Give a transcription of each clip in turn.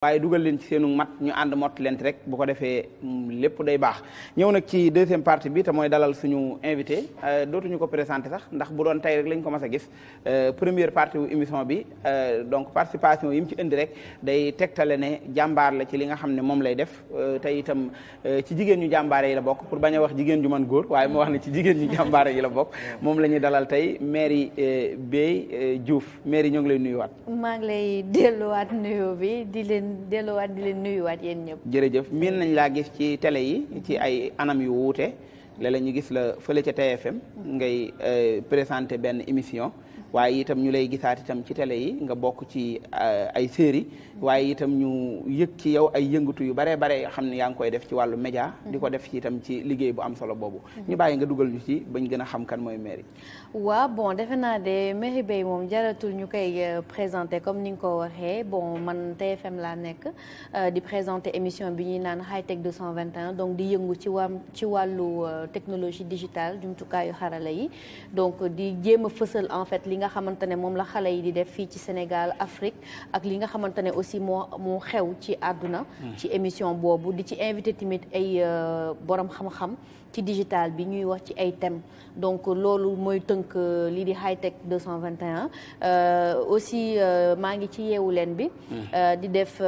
waaye dugal leen ci seenu mat ñu ànd mott leen rek bu ko defee lépp day baax ñëw nag ci deuxième partie bi te mooy dalal suñu invité dootuñu ko présenté sax ndax bu doon tey rek lañ ko mas a gis première partie wu émission bi donc participation yi mu ci indi rek day tegtale ne jàmbaar la ci li nga xam ne moom lay def te itam ci jigéen ñu jàmbaare yi la bokk pour bañ a wax jigéen ju man góor waaye mu wax ne ci jigéen ñu jàmbaare yi la bokk moom la ñuy dalal tey Merry Beye Diouf Merry ñoo ngi lay nuyuwaat. maa ngi lay delluwaat nuyu bi di leen nuyuwaat yéen ñëpp. jërëjëf miin nañ laa gis ci télé yi ci ay anam yu wuute léeg-léeg ñu gis la fële ca TFM ngay présenté benn émission waaye itam ñu lay gisaat itam ci télé yi nga bokk ci ay série waaye itam ñu yëg ci yow ay yëngatu yu bare bare xam ne yaa ngi koy def ci wàllu média di ko def ci itam ci liggéey bu am solo boobu ñu bàyyi nga dugal ñu ci bañ gën a xam kan mooy Merry. waaw bon defe naa de Merry Beye moom jaratul ñu koy présenté comme ni nga ko waxee bon man TFM laa nekk di présenté émission bi ñuy naan High Tech 221 donc di yëngu ci wàllu technologie digitale jumtukaayu xarala yi donc di jéem a fësal en fait li nga xamante ne moom la xale yi di def fii ci Sénégal Afrique ak li nga xamante ne aussi moo xew ci àdduna ci émission boobu di ci invité tamit ay borom xam-xam ci digital bi ñuy wax ci ay thèmes donc loolu mooy tënk lii di High Tech 221 aussi maa ngi ci yeewu leen bi di def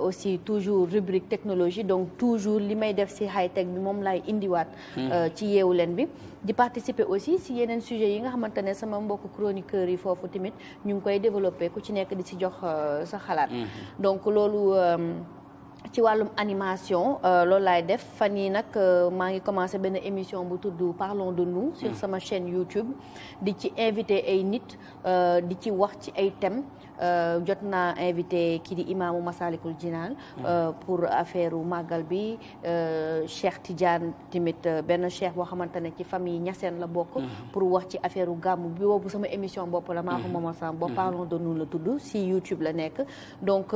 aussi toujours rubrique technologie donc toujours li may def ci High Tech bi moom laay indiwaat ci yeewu leen bi di participer aussi si yeneen sujets yi nga xamante ne sama mbokk chroniqueurs yi foofu tamit ñu ngi koy développer ku ci nekk di ci jox sa xalaat donc loolu ci wàllum animation loolu laay def fan yi nag maa ngi commencé benn émission bu tudd Parlons de nous sur sama chaîne YouTube di ci invité ay nit di ci wax ci ay thèmes jot naa invité kii di imaamu Masalikul Jinaan pour affaire màggal bi Cheikh Tidiane tamit benn cheikh boo xamante ne ci famille Niassène la bokk pour wax ci affaire gàmmu bi boobu sama émission bopp la maa ko mooma sam bo Parlons de nous la tudd si YouTube la nekk donc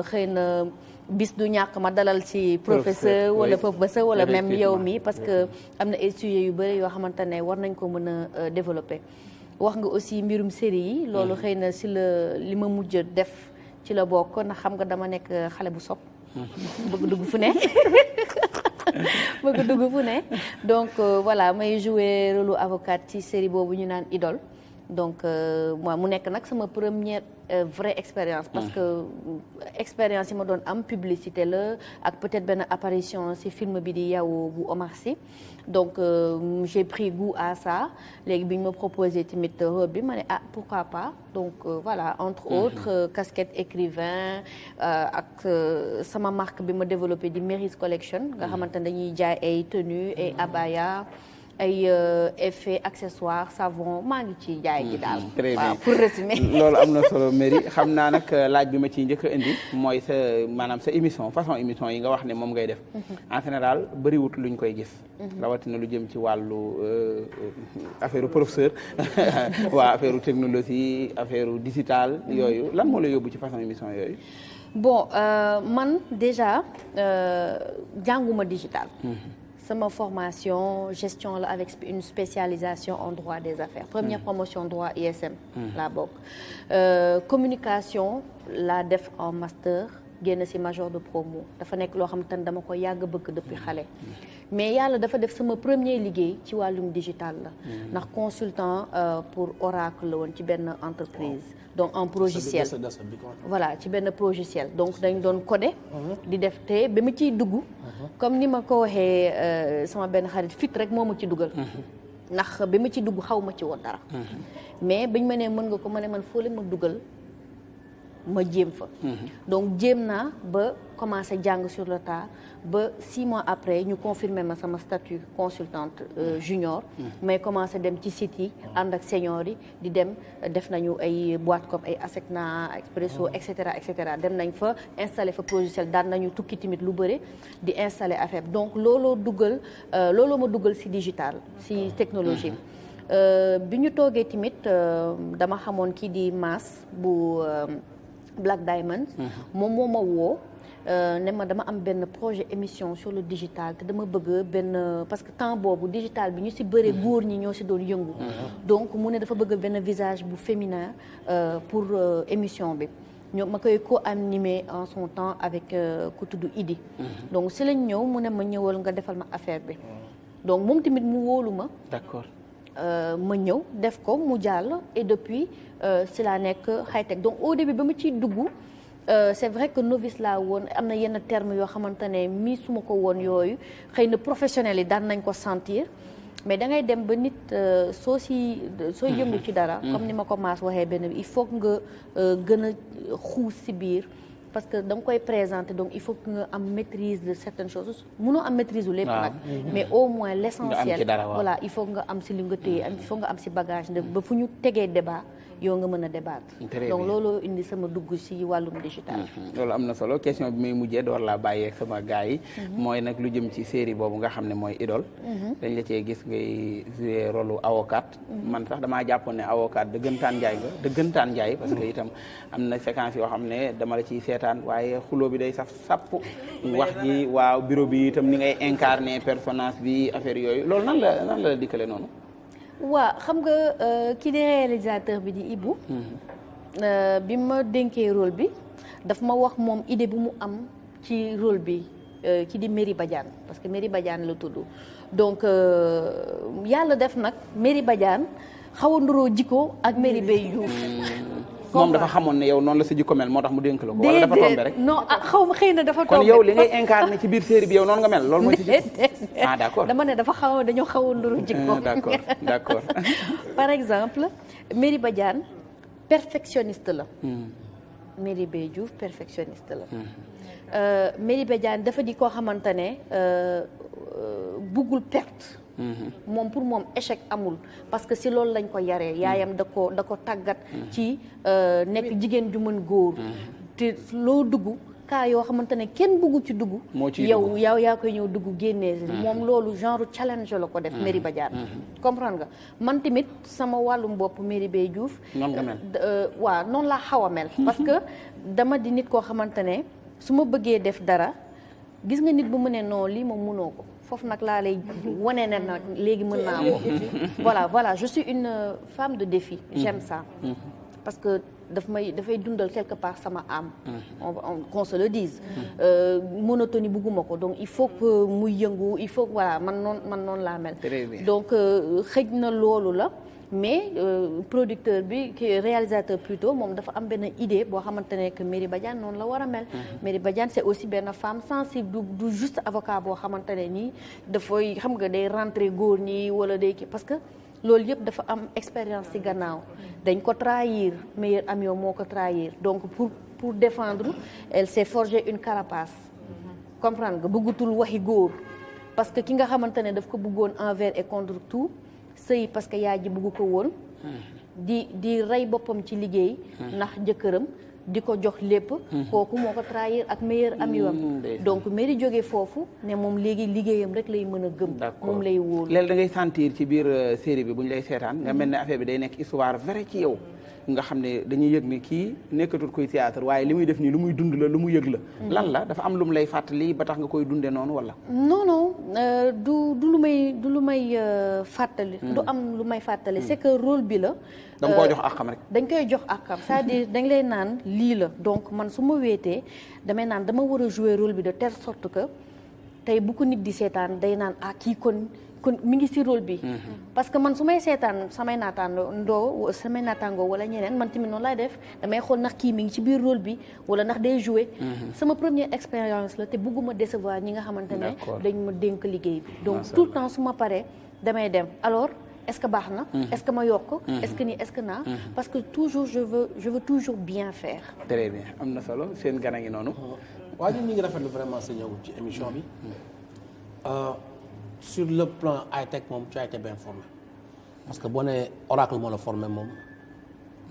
xëy na bis du ñàkk ma dalal ci professeur wala professeur wala même yow mi parce que am na ay sujets yu bëri yoo xamante ne war nañ ko mën a développer wax nga aussi mbirum série yi loolu xëy na si la li ma mujj def ci la bokk ndax xam nga dama nekk xale bu sob bëgg dugg fu ne donc voilà may jouer rôle avocate ci série boobu ñu naan Idole donc moi mu nekk nag sama première vraie expérience parce que expérience yi ma doon am publicité la ak peut-être benn apparition ci film bi di Yawo bu Omar Sy donc j'ai pris goût à ça léegi bi ñu ma proposé tamit rôle bi ma ne pourquoi pas donc voilà entre autres casquette écrivain ak sama marque bi ma développé di Merry's Collection nga xamante ne dañuy jaay ay tenues ay abaya ay effets accessoires savon maa ngi ci jaay gi daal. très bien waaw pour résumer. loolu am na solo Merry xam naa nag laaj bi ma ciy njëkk a indi mooy sa maanaam sa émission façon émission yi nga wax ne moom ngay def. en général bëriwut luñ koy gis. rawatina lu jëm ci wàllu affaire professeur waa affaire technologie affaire digital yooyu lan moo la yóbbu ci façon émission yooyu. bon man déjà jànguma digital. sama formation gestion la avec une spécialisation en droit des affaires première promotion droit ISM laa bokk communication laa def en master génn ci major de promo dafa nekk loo xamante ne dama ko yàgg bëgg depuis xale mais yàlla dafa def sama premier liggéey ci wàllum digital la ndax consultant pour Oracle la woon ci benn entreprise donc en progiciel voilà ci benn progiciel donc dañ doon codé di def te ba ma ciy dugg comme ni ma ko waxee sama benn xarit fit rek moo ma ci dugal ndax ba ma ci dugg xaw ma ci woon dara mais bañ ma ne mën nga ko ma ne man foo leen ma dugal ma jéem fa donc jéem naa ba commencé jàng sur le tas ba 6 mois après ñu confirmer ma sama statut consultante junior may commencé dem ci site yi ànd ak senior yi di dem def nañu ay boîte comme ay Asecna Expresso et cetera dem nañ fa installé fa progiciel daan nañu tukki tamit lu bëri di installé affaire donc looloo ma dugal ci digital ci technologie bi ñu toogee tamit dama xamoon kii di Mass bu Black Diamond moom moo ma woo ne ma dama am benn projet émission sur le digital te dama bëgg benn parce que temps boobu digital bi ñu ci bëre góor ñi ñoo ci doon yëngu donc mu ne dafa bëgg benn visage bu féminin pour émission bi ñoo ma koy co-animé en son temps avec ku tudd Idi. donc si lañ ñëw mu ne ma ñëwal nga defal ma affaire bi. donc moom tamit mu wóolu ma. d'accord. ma ñëw def ko mu jàll et depuis si laa nekk high-tech donc au début ba ma ciy dugg c'est vrai que novice laa woon am na yenn termes yoo xamante ne mii su ma ko woon yooyu xëy na professionnels yi daan nañ ko sentir mais da ngay dem ba nit sooy yëngu ci dara. comme ni ma ko maas waxee benn il faut nga gën a xuus si biir. parce que da nga koy présenter donc il faut que nga am maîtrise de certaines choses mënoo am maîtrise u lépp nag mais au moins l'essentiel voilà il faut nga am si li nga téye il faut nga am si bagage ba fu ñu tegee débat yow nga mën a débattre donc looloo indi sama dugg si wàllum digital loolu am na solo question bi may mujjee door laa bàyyeeg sama gars yi mooy nag lu jëm ci série boobu nga xam ne mooy Idole dañ la cee gis ngay jouer rôle avocat man sax damaa jàppoon ne avocat dëggantaan njaay parce que itam am na séquence yoo xam ne dama la ciy seetaan waaye xuloo bi day saf sapp wax ji waaw bureau bi itam ni ngay incarner personnage bi affaire yooyu loolu nan la dikkale noonu waaw xam nga ki di réalisateur bi di Ibou bi ma dénkee rôle bi daf ma wax moom idée bu mu am ci rôle bi ki di Merry Badiane parce que Merry Badiane la tudd donc yàlla def nag Merry Badiane xaw a nduroo jikko ak Merry Beye Diouf moom dafa xamoon ne yow noonu la sa jikko mel moo tax mu dénk la ko wala dafa tombé rek non xaw ma xëy na dafa tombé kon yow li ngay incarné ci biir série bi yow noonu nga mel loolu mooy sa jikko d'accord dama ne dafa dañoo xaw a nduru jikko d'accord par exemple Merry Badiane perfectionniste la Merry Beye Diouf perfectionniste la Merry Badiane dafa di koo xamante ne buggul perte moom pour moom échec amul parce que si loolu lañ ko yaree yaayam da ko tàggat ci nekk jigéen ju mën góor te loo dugg kaa yoo xamante ne kenn bëggu ci dugg yow yaa koy ñëw dugg génnee moom loolu genre challenge la ko def Merry Badiane comprendre nga man tamit sama wàllum bopp Merry Beye Diouf noonu nga mel waaw noonu laa xaw a mel parce que dama di nit koo xamante ne su ma bëggee def dara gis nga nit bu mu ne non lii moom mënoo ko foofu nag laa lay wane ne nag léegi mën naa ko voilà je suis une femme de défi j'aime ça parce que dafay dundal quelque part sama âme qu'on se le dise monotonie bugguma ko donc il faut que muy yëngu il faut voilà man noonu laa mel donc xëj na loolu la mais producteur bi ki réalisateur plutôt moom dafa am benn idée boo xamante ne que Merry Badiane noonu la war a mel Merry Badiane c'est aussi benn femme sensible du juste avocat boo xamante ne nii dafay xam nga day rentrer góor ñi wala day kii parce que loolu yëpp dafa am expérience ci gannaaw dañ ko trahir meilleur ami moo ko trahir donc pour défendre elle s'est forgé une carapace comprendre nga bëggutul waxi góor parce que ki nga xamante ne daf ko bëggoon envers et contre tout sëy parce que yaay ji bëggu ko woon di rey boppam ci liggéey ndax jëkkëram di ko jox lépp kooku moo ko trahir ak meilleur ami wam donc Merry jógee foofu ne moom léegi liggéeyam rek lay mën a gëm moom lay wóolu léegi da ngay sentir ci biir série bi bu ñu lay seetaan nga mel ne affaire bi day nekk histoire vrai ci yow nga xam ne dañuy yëg ne kii nekkatul koy théâtre waaye li muy def nii lu muy dund la lu mu yëg la lan la dafa am lu mu lay fàttali ba tax nga koy dundee noonu wala non du lu may fàttali du am lu may fàttali c'est que rôle bi la da nga koo jox àqam rek dañ koy jox àqam c'est-à-dire dañ lay naan lii la donc man su ma weetee damay naan dama war a jouer rôle bi de telle sorte que tey bu ko nit di seetaan day naan kii kon mi ngi ci rôle bi parce que man su may seetaan samay naataangoo wala ñeneen man tamit noonu laay def damay xool ndax kii mi ngi ci biir rôle bi wala ndax day jouer sama première expérience la te bëgguma décevoir ñi nga xamante ne dañ ma dénk liggéey bi donc tout le temps su ma paree damay dem alors est-ce que baax na est-ce que ma yokk est-ce que nii est-ce que naa parce que toujours je veux toujours bien faire très bien am na solo seen gan a ngi noonu waaye ñun ñu ngi rafetlu vraiment sa ñëw ci émission bi sur le plan high-tech moom tu as été bien formé parce que boo nee Oracle moo la formé moom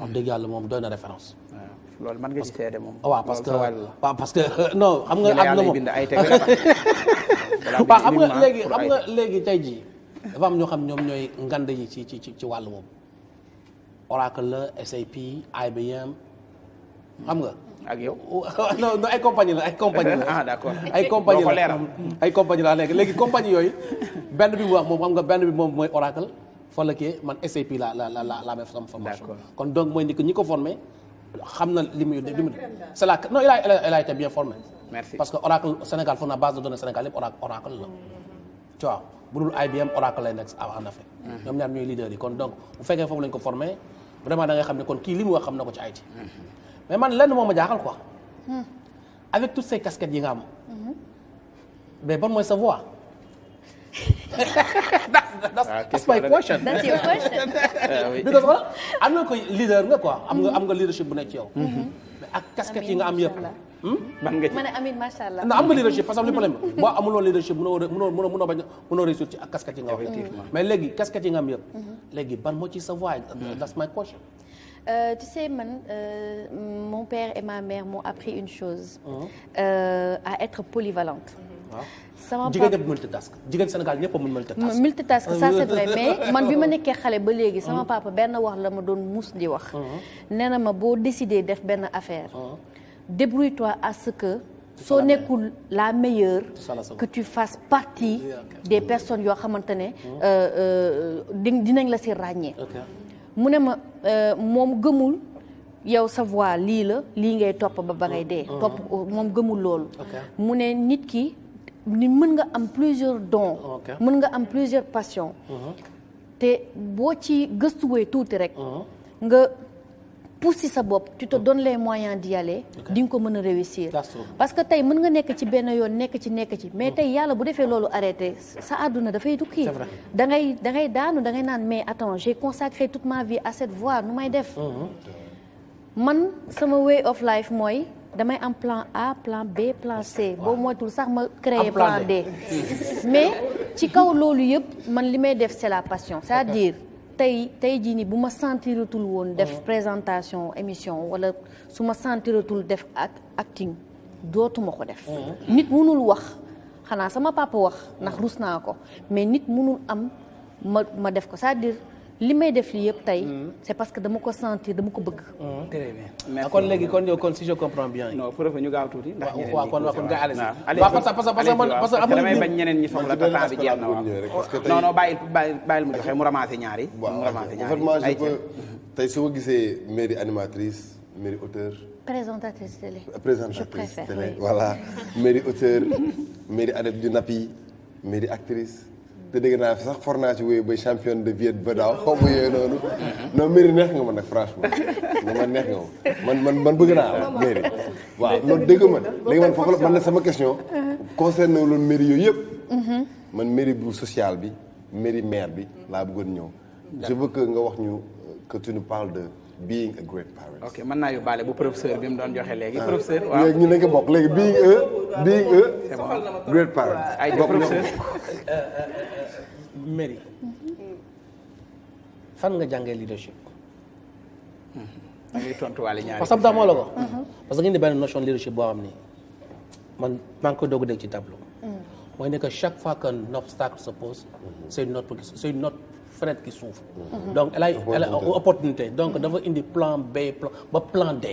wax dëgg yàlla moom doy na référence. waaw loolu mën nga ci seede moom. waaw parce que non xam nga am na moom waaw xam nga léegi tey jii dafa am ñoo xam ñoom ñooy ngand yi ci wàllu moom Oracle la SAP IBM xam nga. ak yow non ay compagnie la d'accord ay compagnie la léegi compagnie yooyu benn bi mu wax moom xam nga benn bi moom mooy Oracle fa la kii man SAP la même sama formation kon donc mooy ni que ñi ko formé xam na li muy c'est la non il a été bien formé. Merci. Parce que Oracle Sénégal foog na base de données Sénégal yëpp Oracle la. tu vois bu dul IBM Oracle lay nekk en Afrique. ñoom ñaar ñooy leaders yi kon donc bu fekkee foofu lañ ko formé vraiment da ngay xam ne kon kii li mu wax xam na ko ci IT. mais man lenn moo ma jaaxal quoi. avec toutes ces casquettes yi nga am. mais ban mooy sa voix. that's my question. That's your question. because voilà am nga ko leader nga quoi am nga leadership bu nekk ci yow. mais ak casquette yi nga am yëpp. ban nga ci ma ne Amine macha allah. non am nga leadership parce que li problème boo amuloo leadership mënoo réussir ci ak casquette yi nga wax. mais léegi casquette yi nga am yëpp. léegi ban moo ci sa voix that's my question. Tu sais man mon père et ma mère m'ont appris une chose. À être polyvalente. sama jigéen ñëpp multitask jigéen Sénégal ñëpp a mën multitask. multitask ça c'est vrai mais man bi ma nekkee xale ba léegi sama papa benn wax la ma doon mus di wax. nee na ma boo décidé def benn affaire. débrouille-toi à ce que soo nekkul la meilleure. que tu fasses partie des personnes yoo xamante ne dinañ la si ràññee. mu ne ma moom gëmul yow sa voix lii la lii ngay topp ba ngay dee. topp moom gëmul loolu. mu ne nit ki ni mën nga am plusieurs dons. mën nga am plusieurs passions. te boo ci gëstuwee tuuti rek. nga poussi sa bopp tu te donnes les moyens d'y aller. di nga ko mën a réussir. parce que tey mën nga nekk ci benn yoon nekk ci mais tey yàlla bu defee loolu arrêté sa àdduna dafay tukki. da ngay daanu da ngay naan mais attends j'ai consacré toute ma vie à cette voie nu may def. man sama way of life mooy damay am plan A plan B plan C boo moytul sax ma créer plan D. mais ci kaw loolu yëpp man li may def c'est la passion c'est-à-dire tey jii nii bu ma sentiratul woon def présentation émission wala su ma sentiratul def acting dootuma ko def. nit mënul wax xanaa sama papa wax ndax rus naa ko mais nit mënul am ma def ko c'est-à-dire li may def lii yëpp tey c'est parce que dama ko sentir dama ko bëgg. très bien merci kon léegi kon si je comprends bien. non pour ñu gaaw tuuti. ndax ñeneen ñi waaw kon nga allez parce que damay bañ ñeneen ñi soxla te temps bi jeex na waaw. non non bàyyil mu joxe mu ramassé ñaari. mu ramassé ñaari en fait moi tey su ma gisee mairie animatrice mairie auteur. présentatrice télé. présentatrice télé voilà mairie auteur mairie adepte du nappi mairie actrice. te dégg naa sax fornaa ci wéy ba championne de Viet ba daaw xaw ma yooyu noonu non mairie neex nga ma nag franchement man neex nga ma man bëgg naa mairie waaw loolu dégg ma léegi man foofu la man na sama question concerne loolu mairie yooyu yëpp man mairie bu social bi mairie maire bi laa bëggoon ñëw je veux que nga wax ñu que tu nous parles de being a great parent. ok mën naa yóbbaale bu professeur bi mu doon joxe léegi. professeur waaw léegi ñu ne ko bokk léegi being a great parent. ay professeur. Mairie fan nga jàngee leadership. da ngay tontuwaale ñaari. parce que daa moo la ko. parce que nga indi benn notion leadership boo xam ni man maa ngi koy doog a dégg ci tableau. mooy ne que chaque fois qu'un obstacle se pose. c'est une autre fenêtre qui s'ouvre. donc elle a opportunité donc dafa indi plan B plan D.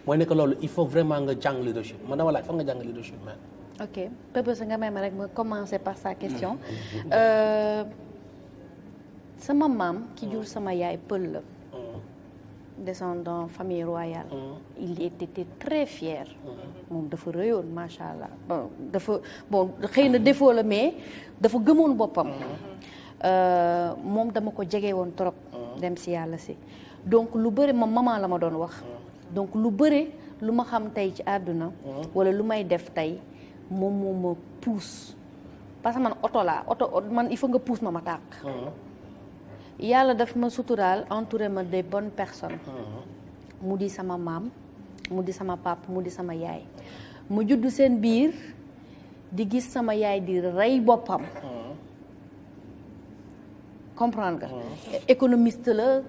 mooy ne que loolu il faut vraiment nga jàng leadership man dama laaj fan nga jàng leadership man. ok Pépé nga may ma rek ma commencer par sa question sama maam ki jur sama yaay pël la descendant famille royale il était très fier moom dafa rëyoon macha allah bon xëy na défaut la mais dafa gëmoon boppam moom dama ko jege woon trop dem si yàlla si donc lu bëri moom maman la ma doon wax donc lu bëri lu ma xam tey ci àdduna wala lu may def tey moom moo ma pousse parce que man oto man il faut nga pousse ma tàkk yàlla daf ma suturaal entouré ma des bonnes personnes mu di sama maam mu di sama pap mu di sama yaay mu juddu seen biir di gis sama yaay di rey boppam comprendre nga économiste la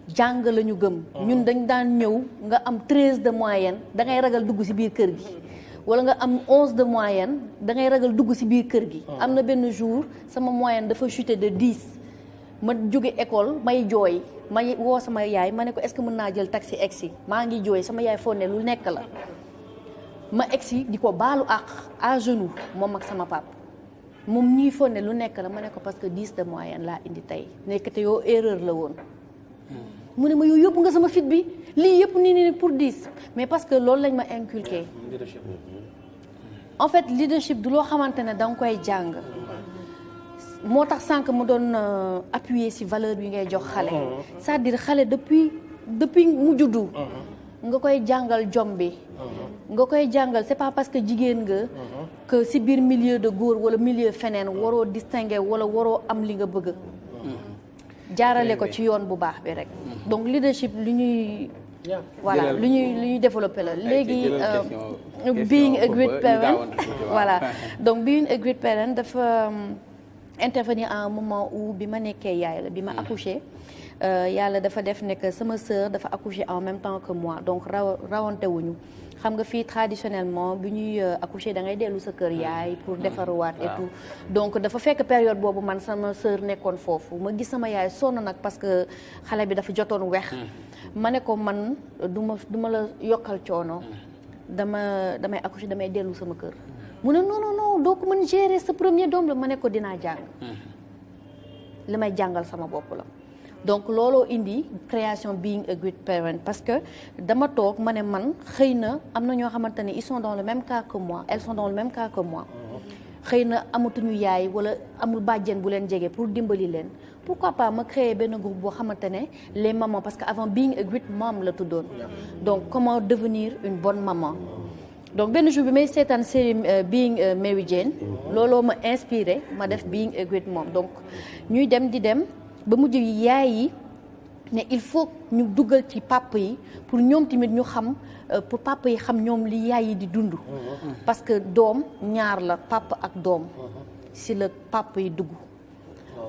jàng la ñu gëm ñun dañ daan ñëw nga am 13 de moyenne da ngay ragal dugg ci biir kër gi wala nga am 11 de moyenne da ngay ragal dugg ci biir kër gi am na benn jour sama moyenne dafa chuté de 10 ma jóge école may jooy may woo sama yaay ma ne ko est-ce que mën naa jël taxi egsi maa ngi jooy sama yaay foo ne lu nekk la ma egsi di ko baalu àq à genoux moom ak sama pap moom ñii foo ne lu nekk la ma ne ko parce que 10 de moyenne laa indi tey nekk te yow erreur la woon mu ne ma yow yóbbu nga sama fit bi lii yëpp nii pour 10 mais parce que loolu lañ ma inculqué. En fait leadership du loo xamante ne da nga koy jàng moo tax sànq mu doon appuyer ci valeur bi ngay jox xale. c'est-à-dire xale depuis mu juddu. nga koy jàngal jom bi. nga koy jàngal c'est pas parce que jigéen nga. que ci biir milieu de góor wala milieu feneen waroo distinguer wala waroo am li nga bëgg. jaarale ko ci yoon bu baax bi rek. donc leadership li ñuy. voilà lu ñuy développé la léegi. being a great parent voilà donc being a great parent dafa intervenir à un moment où bi ma nekkee yaay la bi ma accouché. yàlla dafa def ne que sama sœur dafa accoucher en même temps que moi donc rawante wuñu xam nga fii traditionnellement bi ñuy accoucher da ngay dellu sa kër yaay pour defaruwaat et tout donc dafa fekk période boobu man sama sœur nekkoon foofu ma gis sama yaay sonn nag parce que xale bi dafa jotoon weex ma ne ko man du ma la yokkal coono damay accoucher damay dellu sama kër mu ne non doo ko mën gérer sa premier doom la ma ne ko dinaa jàng li may jàngal sama bopp la donc looloo indi création being a great parent parce que dama toog ma ne man xëy na am na ñoo xamante ne ils sont dans le même cas que moi elles sont dans le même cas que moi xëy na amatuñu yaay wala amul bàjjen bu leen jege pour dimbali leen pourquoi pas ma créer benn groupe boo xamante ne les mamans parce que avant being a great mom la tuddoon donc comment devenir une bonne maman donc benn jour bi may seetaan série being Mary Jane looloo ma inspiré ma def being a great mom donc ñuy dem di dem ba mujj yaay yi ne il faut ñu dugal ci papa yi pour ñoom tamit ñu xam pour papa yi xam ñoom li yaay yi di dund parce que doom ñaar la papa ak doom si la papa yi dugg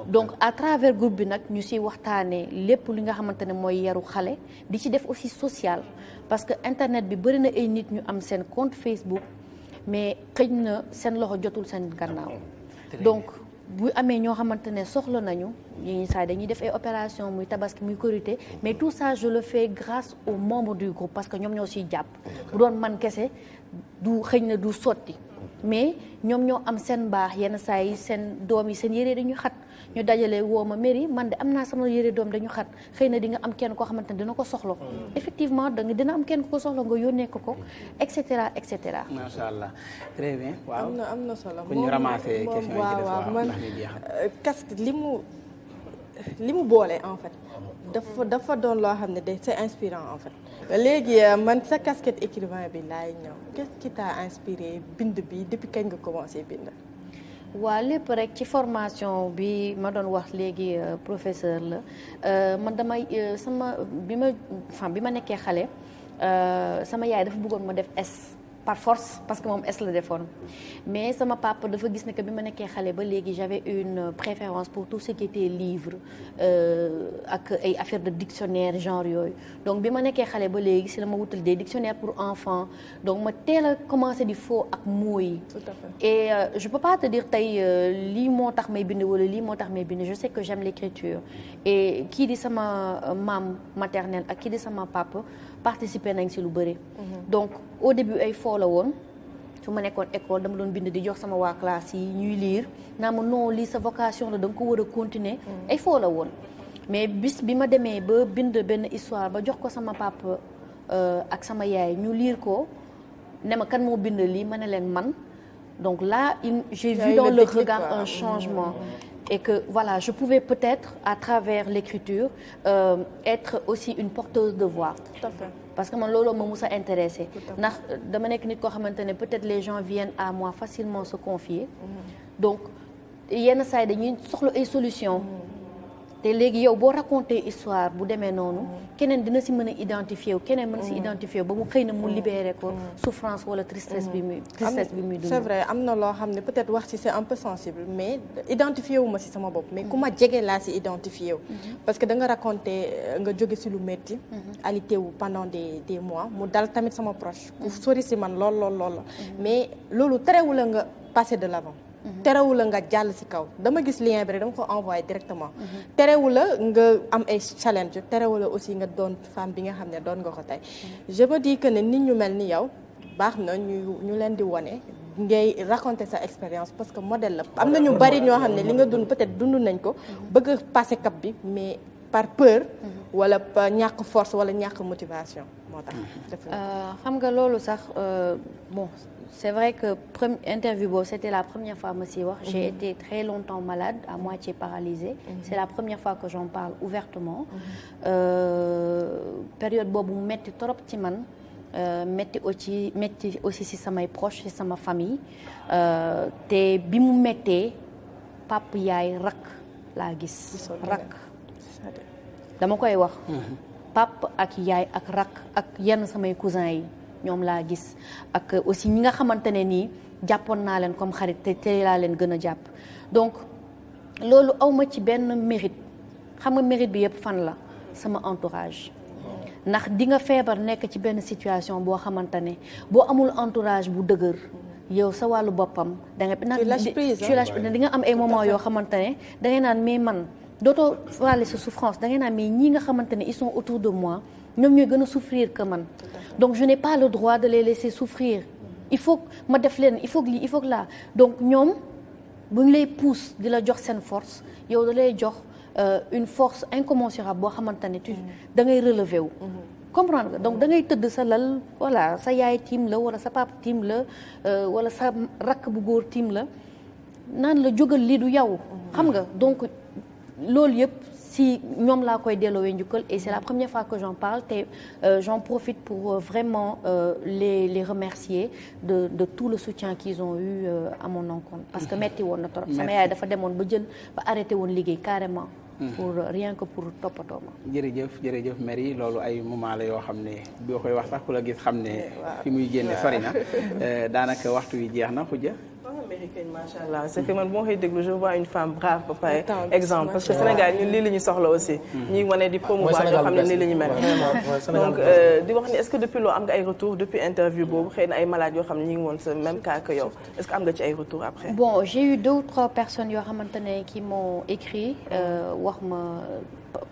donc à travers groupe bi nag ñu si waxtaanee lépp li nga xamante ne mooy yaru xale di ci def aussi social parce que internet bi bëri na ay nit ñu am seen compte Facebook mais xëj na seen loxo jotul seen gannaaw donc bu amee ñoo xamante ne soxla nañu yi saa dañuy def ay opération muy tabaski muy korité mais tout ça je le fais grâce aux membres du groupe parce que ñoom ñoo siy jàpp bu doon man kese du xëy na du sotti mais ñoom ñoo am seen baax yenn saa yi seen doom yi seen yére dañu xat ñu dajale woo ma mairie man de am naa sama yére doom dañu xat xëy na di nga am kenn koo xamante ne dina ko soxla effectivement dina am kenn ko soxla nga yónnee ko et cetera et cetera. macha allah très bien waaw am na solo bu ñu ramassé question yi ci des waaw man ndax ñu jeexal. casquette li mu boole en fait dafa doon loo xam ne c'est inspirant en fait. léegi man sa casquette écrivain bi laay ñëw qu'est-ce qui t'a inspiré bind bi depuis kañ nga commencé bind. waa lépp rek ci formation bi ma doon wax léegi professeur la man damay bi ma nekkee xale sama yaay dafa bëggoon ma def S par force parce que moom S la defoon mais sama papa dafa gis ne que bi ma nekkee xale ba léegi j'avais une préférence pour tout ce qui était livre ak ay affaires de dictionnaire genre yooyu donc bi ma nekkee xale ba léegi si la ma wutal des dictionnaires pour enfants donc ma teel a commencé di foo ak mots yi. Tout à fait. Et je peux pas te dire tey lii moo tax may bind wala lii moo tax may bind je sais que j'aime l'écriture et kii di sama maam maternelle ak kii di sama papa participer nañ si lu bëri. donc au début ay foo la woon su ma nekkoon école dama doon bind di jox sama waa classe yi ñuy lire naa ma non lii sa vocation la da nga ko war a continuer ay foo la woon mais bis bi ma demee ba bind benn histoire ba jox ko sama papa ak sama yaay ñu lire ko ne ma kan moo bind lii ma ne leen man donc là j'ai vu dans le regard un changement et que voilà je pouvais peut-être à travers l'écriture être aussi une porteuse de voix. Tout à fait. parce que man looloo ma mus a intéressé ndax dama nekk nit koo xamante ne peut-être les gens viennent à moi facilement se confier donc yenn saa yi dañuy soxla ay solutions te léegi yow boo raconter histoire bu demee noonu keneen dina si mën a identifier wu keneen mën si identifier ba mu xëy na mu libérer ko souffrance wala tristesse bi muy dund. c'est vrai am na loo xam ne peut-être wax ci c'est un peu sensible mais identifier wu ma si sama bopp mais ku ma jege laa si identifier wu parce que da nga raconter nga jóge si lu métti alité wu pendant des mois mu dal tamit sama proche ku sori si man lool mais loolu terewul la nga passer de l'avant terewu la nga jàll ci kaw dama gis lien bi rek dama ko envoyé directement terewu la nga am ay challenge terewu la aussi nga doon femme bi nga xam ne doon nga ko tey je me dis que ne nit ñu mel ni yow baax na ñu leen di wone ngay raconter sa expérience parce que modèle la am na ñu bari ñoo xam ne li nga dund peut-être dund nañ ko bëgg a passer cap bi mais par peur wala par ñàkk force wala ñàkk motivation moo tax xam nga loolu sax bon c'est vrai que interview boobu c'était la première fois ma si wax j'ai été très longtemps malade à moitié paralysée c'est la première fois que j'en parle ouvertement période boobu mu metti trop ci man metti aussi ci samay proches ci sama famille te bi mu mettee pap yaay rakk laa gis rakk dama koy wax pap ak yaay ak rakk ak yenn samay cousins yi ñoom laa gis ak aussi ñi nga xamante ne nii jàppoon naa leen comme xarit te laa leen gën a jàpp donc loolu awma ci benn mérite xam nga mérite bi yëpp fan la sama entourage ndax di nga feebar nekk ci benn situation boo xamante ne boo amul entourage bu dëgër yow sa wàllu boppam da nga di nga am ay moments yoo xamante ne da ngay naan mais man dootoo wàlle sa souffrance da ngay naan mais ñi nga xamante ne ils sont autour de moi ñoom ñooy gën a souffrir que man donc je n'ai pas le droit de les laisser souffrir il faut ma def leen il faut que lii il faut que là donc ñoom bu ñu lay pousse di la jox seen force yow da lay jox une force incommensurable boo xamante ne tu da ngay relever wu comprendre nga donc da ngay tëdd sa lal voilà sa yaay tiim la wala sa papa tiim la wala sa rakk bu góor tiim la naan la jógal lii du yow xam nga donc loolu yëpp si ñoom laa koy delloowee njukkal et c'est la première fois que j'en parle te j'en profite pour vraiment les remercier de tout le soutien qu'ils ont eu à mon encontre parce que metti woon na trop sama yaay dafa demoon ba arrêté woon liggéey carrément pour rien que pour toppatoo ma. jërëjëf Merry loolu ay moment la yoo xam ne boo koy wax sax ku la gis xam ne fi muy génne sori na daanaka waxtu wi jeex na xujja. américaine macha allah c'est que man boo koy déglu je vois une femme brave ba pare exemple parce que Sénégal ñun lii la ñu soxla aussi. ñuy wane di promouvoir yoo xam ne nii la ñu mel. donc di wax ni est-ce que depuis loo am nga ay retours depuis interview boobu xëy na ay malades yoo xam ne ñu ngi woon sa même cas que yow est-ce que am nga ci ay retours après. bon j'ai eu 2 ou 3 personnes yoo xamante ne qui m'ont écrit wax ma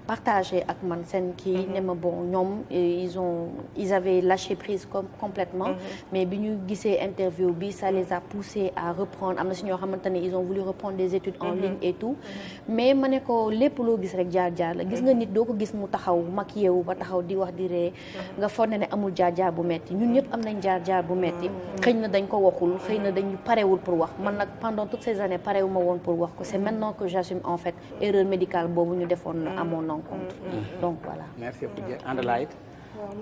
partagé ak man seen kii ne ma bon ñoom ils avaient lâché prise complètement mais bi ñu gisee interview bi ça les a poussés à reprendre am na si ñoo xamante ne ils ont voulu reprendre des études en ligne et tout mais ma ne ko lépp loo gis rek jaar-jaar la gis nga nit doo ko gis mu taxaw maquillé wu ba taxaw di wax di ree nga foog ne amul jaar-jaar bu metti ñun ñëpp am nañ jaar-jaar bu metti xëy na dañ ko waxul xëy na dañu parewul pour wax man nag pendant toutes ces années parewu ma woon pour wax ko c'est maintenant que j'assume en fait erreur médicale boobu ñu defoon à mon encontre donc voilà. merci beaucoup Andalaït. waaw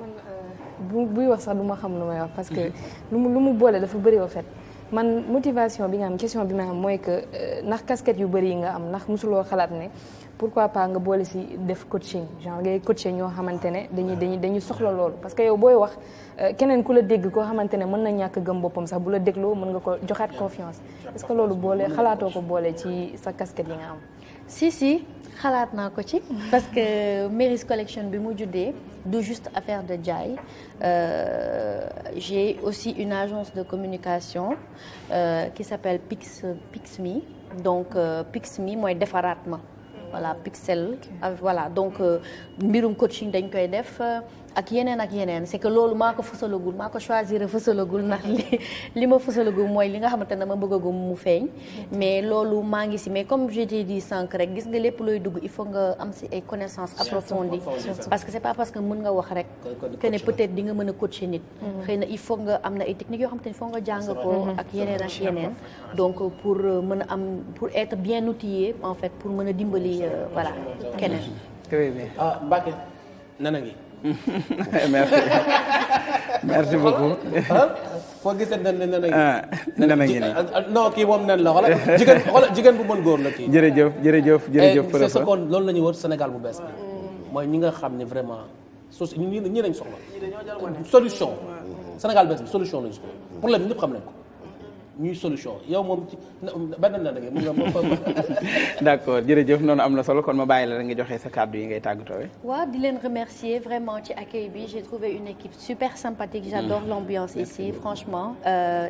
man buy wax sax du ma xam lu may wax parce que lu mu boole dafa bëri en fait man motivation bi nga am question bi ma am mooy que ndax casquette yu bëri yi nga am ndax mosuloo xalaat ne pourquoi pas nga boole si def coaching genre ngay coacher ñoo xamante ne dañuy soxla loolu parce que yow booy wax keneen ku la dégg koo xamante ne mën na ñàkk gëm boppam sax bu la dégloo mën nga ko joxaat confiance est-ce que loolu boole xalaatoo ko boole ci sa casquette yi nga am. si xalaat naa ko ci parce que Merry's Collection bi mu juddee du juste affaire de jaay j'ai aussi une agence de communication qui s'appelle Pixme donc Pixme mooy defaraat ma voilà Pixel voilà donc mbirum coaching dañ koy def ak yeneen c'est que loolu maa ko fësalagul maa ko choisir fësalagul ndax li ma fësalagul mooy li nga xamante ne dama bëggagum mu feeñ mais loolu maa ngi si mais comme je t'ai dit sànq rek gis nga lépp looy dugg il faut nga am si ay connaissances approfondies parce que c'est pas parce que mën nga wax rek que ne peut-être di nga mën a coacher nit xëy na il faut nga am na ay techniques yoo xamante ne il faut nga jàng ko ak yeneen donc pour mën a am pour être bien outillé en fait pour mën a dimbali voilà keneen. très bien Mbacké nana ngi. merci beaucoup. foo gisee nen ngi. nana ngi nii. non kii moom nen la jigéen bu mën góor la kii. jërëjëf. c'est ce qu'on loolu la ñuy wër Sénégal bu bees bi mooy ñi nga xam ne vraiment ñi lañ soxla. solution. Sénégal bees bi solution lañu soxla problème ñëpp xam nañ ko. ñuy solution yow moom ci benn na dëgg mun nga. d'accord jërëjëf noonu am na solo kon ma bàyyi la rek nga joxe sa kàddu yi ngay tàggatoo. waaw di leen remercier vraiment ci accueil bi j'ai trouvé une équipe super sympathique j'adore l'ambiance ici franchement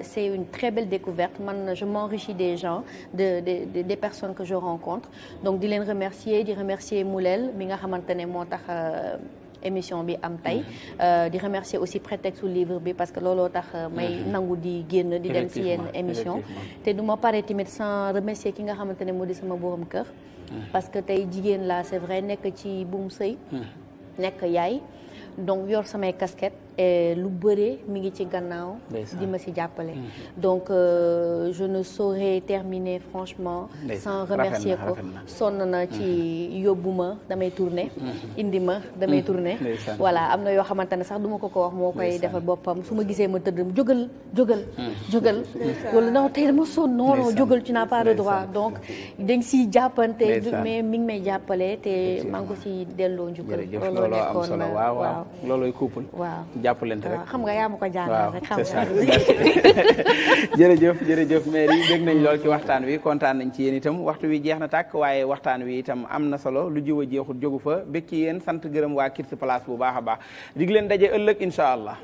c'est une très belle découverte man je m'enrichis des gens des personnes que je rencontre donc di leen remercier di remercier Moulel mi nga xamante ne moo tax émission bi am tey di remercier aussi prétexte livre bi parce que looloo tax may nangu di génn di dem ci yenn émission te du ma pare tamit sans remercier ki nga xamante ne moo di sama borom kër parce que tey jigéen laa c'est vrai nekk ci buum sëy nekk yaay donc yor samay casquette et lu bëre mi ngi ci gannaaw di ma ci jàppale donc je ne saurais terminer franchement sans remercier ko sonn na ci yóbbu ma damay tourner indi ma damay tourner voilà am na yoo xamante ne sax du ma ko wax moo koy defal boppam su ma gisee ma tëdd jógal wala non tey dama sonn non jógal tu n'as pas le droit donc dañ siy jàppante mais mi ngi may jàppale te maa ngi ko si delloo njukkal looloo nekkoon waaw loolooy couple waaw jàppalante rek xam nga yaa ma ko jàngal rek xam nga jërëjëf Mary dégg nañ lool ci waxtaan wi kontaan nañ ci yéen itam waxtu wi jeex na tàkk waaye waxtaan wi itam am na solo lu jiw a jeexut jógu fa bëgg ci yéen sant gërëm waa Kids Place bu baax a baax dig leen daje ëllëg incha allah